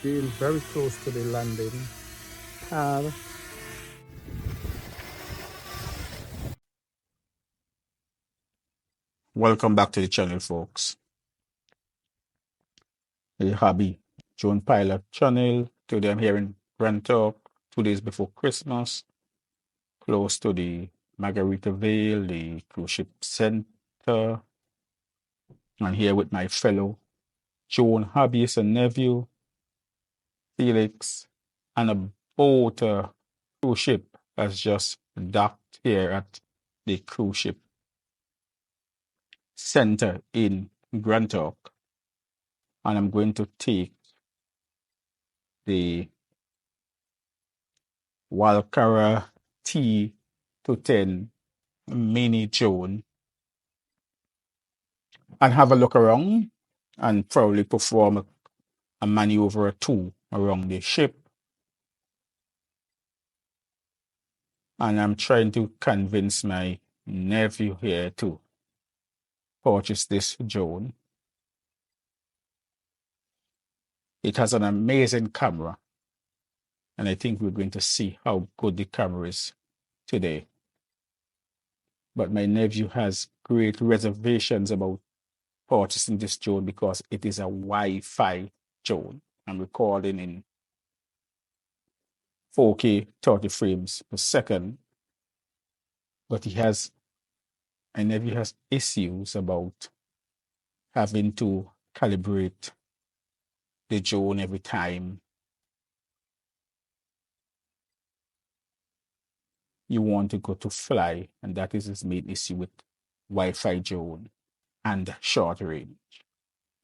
Being very close to the landing pad. Welcome back to the channel, folks. The Hobby Drone Pilot channel. Today I'm here in Grand Turk, 2 days before Christmas, close to the Margarita Vale, the cruise ship center. I'm here with my fellow drone hobbyist and nephew, Felix, and a boat cruise ship has just docked here at the cruise ship center in Grand Turk. And I'm going to take the Walkera T210 Mini drone and have a look around and probably perform a maneuver or two around the ship. And I'm trying to convince my nephew here to purchase this drone. It has an amazing camera, and I think we're going to see how good the camera is today. But my nephew has great reservations about purchasing this drone because it is a Wi-Fi drone. I'm recording in 4K 30 frames per second, but my nephew has issues about having to calibrate the drone every time you want to go to fly, and that is his main issue with Wi-Fi drone and short range.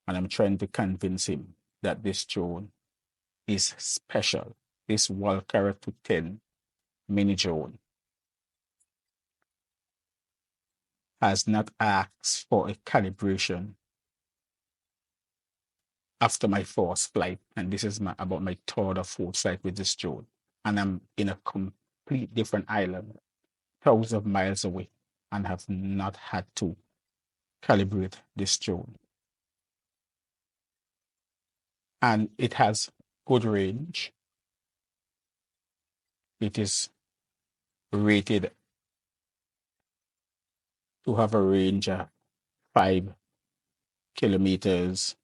And I'm trying to convince him that this drone is special. This Walkera 210 Mini drone has not asked for a calibration after my first flight, and this is about my third or fourth flight with this drone. And I'm in a complete different island, thousands of miles away, and have not had to calibrate this drone. And it has good range. It is rated to have a range of 5 kilometers,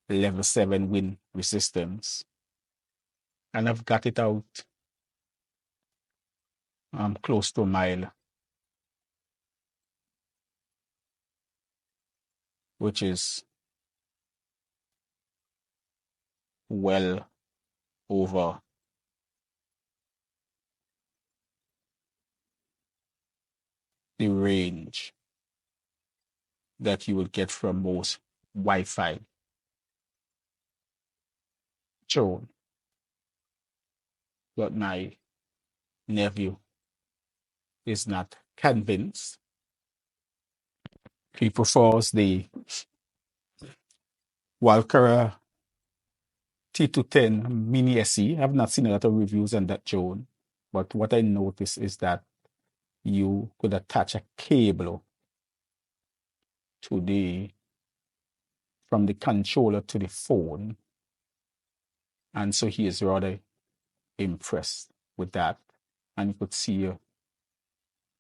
level 7 wind resistance. And I've got it out close to a mile, which is well over the range that you would get from most Wi-Fi drone. But my nephew is not convinced. He prefers the Walkera T210 Mini SE. I've not seen a lot of reviews on that drone, but what I noticed is that you could attach a cable to from the controller to the phone, and so he is rather impressed with that. And you could see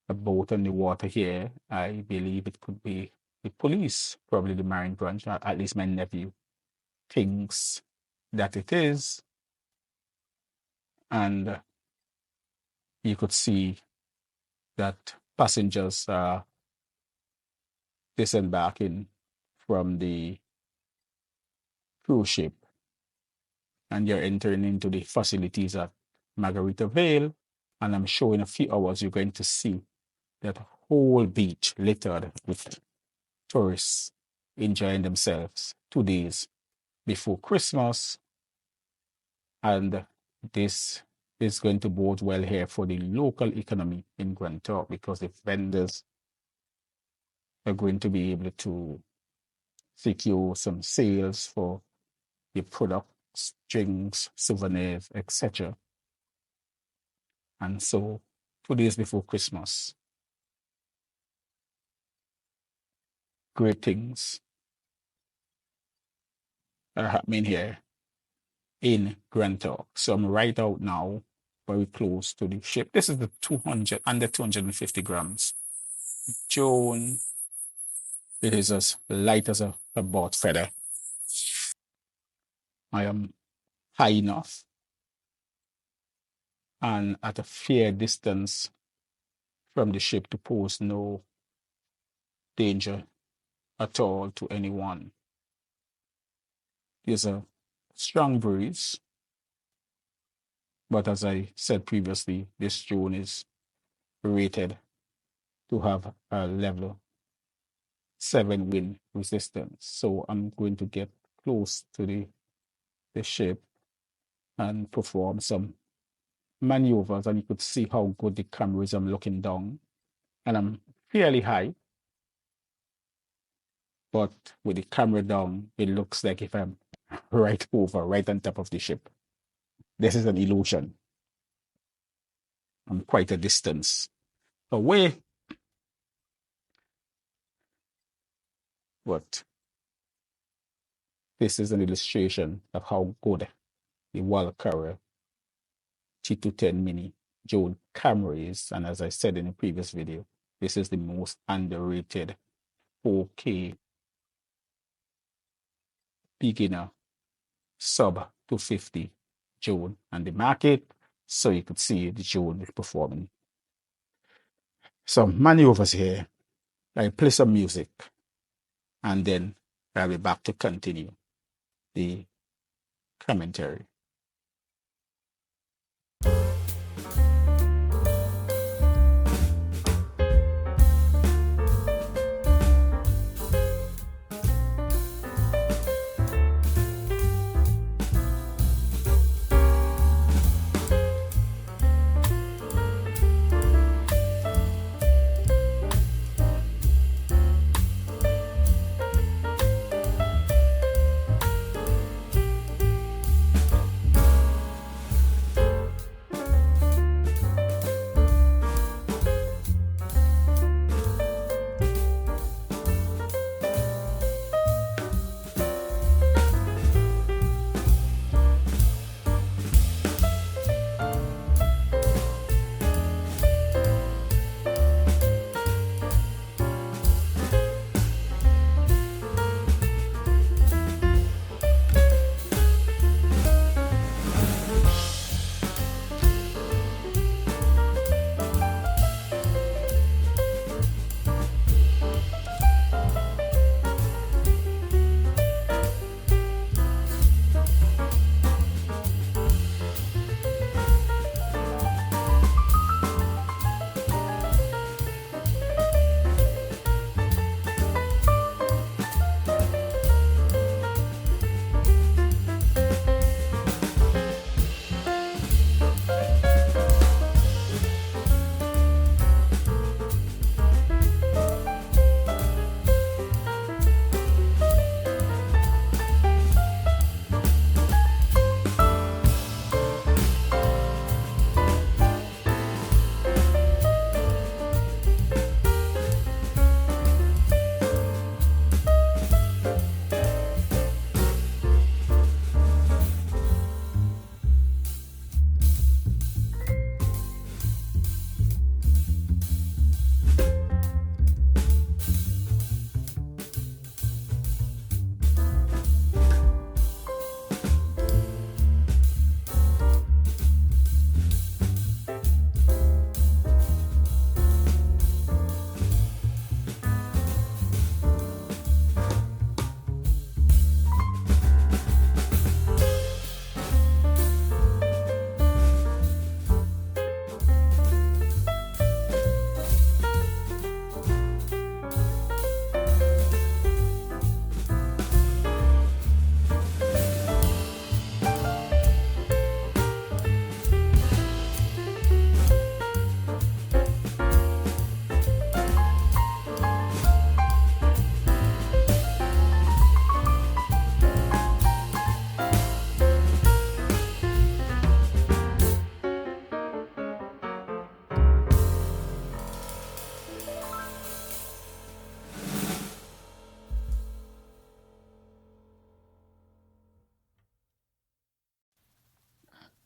a boat on the water here. I believe it could be the police, probably the Marine Branch, or at least my nephew thinks that it is. And you could see that passengers are disembarking from the cruise ship, and you're entering into the facilities at Margarita Vale. And I'm sure in a few hours you're going to see that whole beach littered with tourists enjoying themselves 2 days before Christmas. And this is going to bode well here for the local economy in Grand Turk, because the vendors are going to be able to secure some sales for the products, drinks, souvenirs, etc. And so 2 days before Christmas, great things are happening here in Grand Turk. So I'm right out now, very close to the ship. This is the 200, under 250 grams. Joan, it is as light as a boat feather. I am high enough and at a fair distance from the ship to pose no danger at all to anyone. There's a strong breeze, but as I said previously, this drone is rated to have a level 7 wind resistance. So I'm going to get close to the ship and perform some maneuvers, and you could see how good the camera is. I'm looking down and I'm fairly high, but with the camera down, it looks like if I'm right on top of the ship. This is an illusion. I'm quite a distance away, but this is an illustration of how good the Walkera T210 Mini drone camera is. And as I said in the previous video, this is the most underrated 4K beginner sub 250 drone on the market. So you could see the drone is performing. Some maneuvers here. I play some music and then I'll be back to continue the commentary.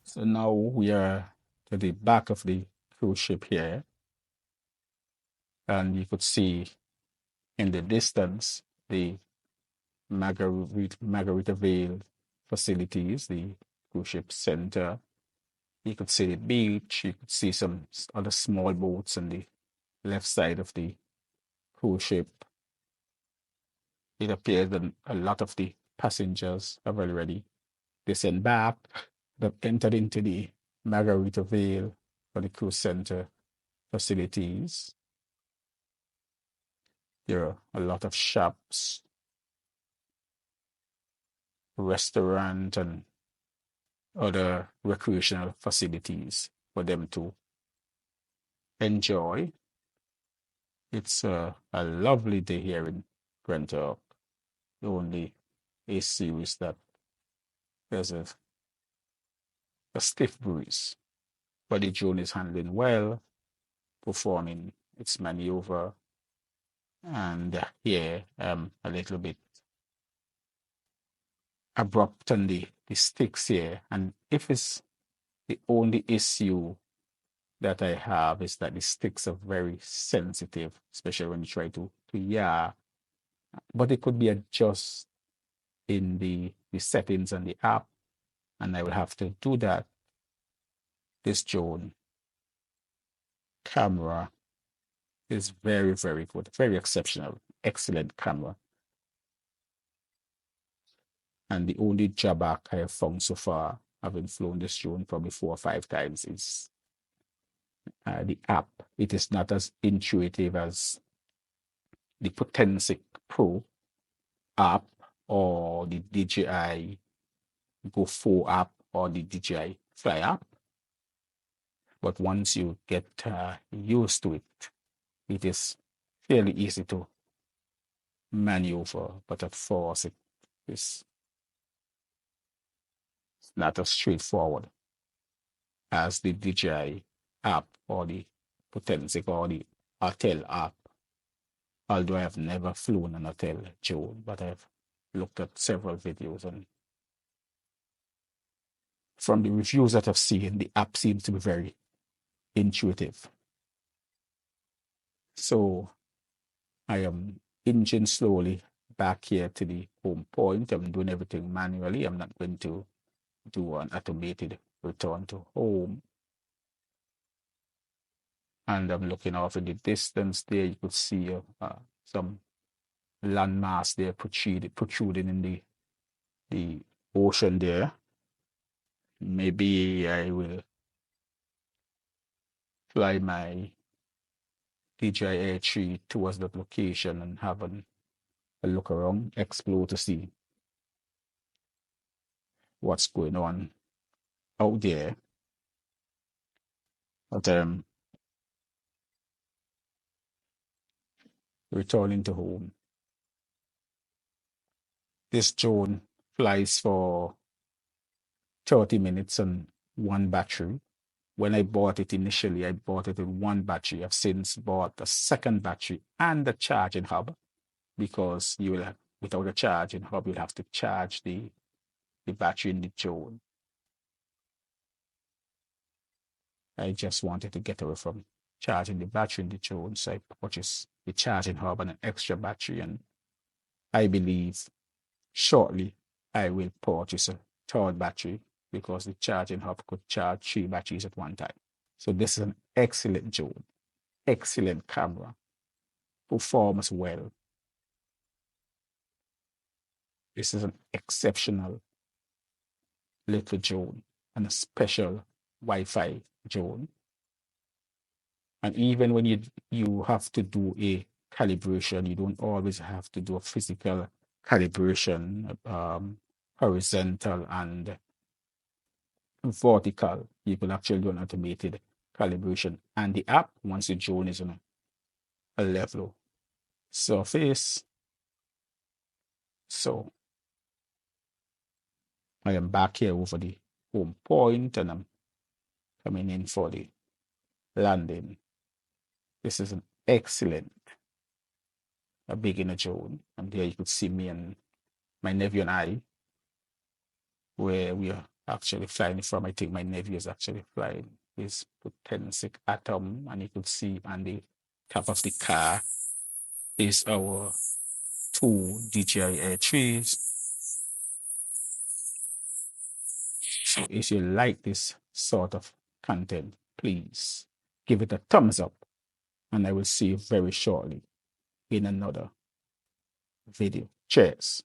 So now we are to the back of the cruise ship here, and you could see in the distance the Margarita Vale facilities, the cruise ship center. You could see the beach. You could see some other small boats on the left side of the cruise ship. It appears that a lot of the passengers have already disembarked. They've entered into the Margarita Vale for the cruise center facilities. There are a lot of shops, restaurant, and other recreational facilities for them to enjoy. It's a lovely day here in Grand Turk. The only issue is that there's a stiff breeze, but the drone is handling well, performing its maneuver, and here a little bit abrupt on the sticks here. And if it's the only issue that I have is that the sticks are very sensitive, especially when you try to yaw. But it could be adjusted in the settings on the app, and I will have to do that. This drone camera is very, very good, very exceptional, excellent camera. And the only drawback I have found so far, having flown this drone probably 4 or 5 times, is the app. It is not as intuitive as the Potensic Pro app or the DJI Go 4 app or the DJI Fly app. But once you get used to it, it is fairly easy to maneuver. But at first, it is not as straightforward as the DJI app or the Potensic or the Hotel app. Although I have never flown an hotel drone, but I've looked at several videos, and from the reviews that I've seen, the app seems to be very intuitive. So I am inching slowly back here to the home point. I'm doing everything manually. I'm not going to do an automated return to home. And I'm looking off in the distance there. You could see some landmass there protruding in the ocean there. Maybe I will fly my DJI Air 3 towards that location and have a look around, explore to see what's going on out there. But returning to home. This drone flies for 30 minutes on one battery. When I bought it initially, I bought it with one battery. I've since bought a second battery and a charging hub, because you will have, without a charging hub, you'll have to charge the battery in the drone. I just wanted to get away from charging the battery in the drone, so I purchased the charging hub and an extra battery, and I believe shortly I will purchase a third battery, because the charging hub could charge 3 batteries at one time. So this is an excellent drone, excellent camera, performs well. This is an exceptional little drone and a special Wi-Fi drone. And even when you have to do a calibration, you don't always have to do a physical calibration, horizontal and vertical. You can actually do an automated calibration. And the app, once the drone is on a level surface. So I am back here over the home point, and I'm coming in for the landing. This is an excellent beginner drone. And there you could see me and my nephew and I, where we are actually flying from. I think my nephew is actually flying his potensic atom, and you could see on the top of the car is our two DJI Air 3s. So if you like this sort of content, please give it a thumbs up, and I will see you very shortly in another video. Cheers.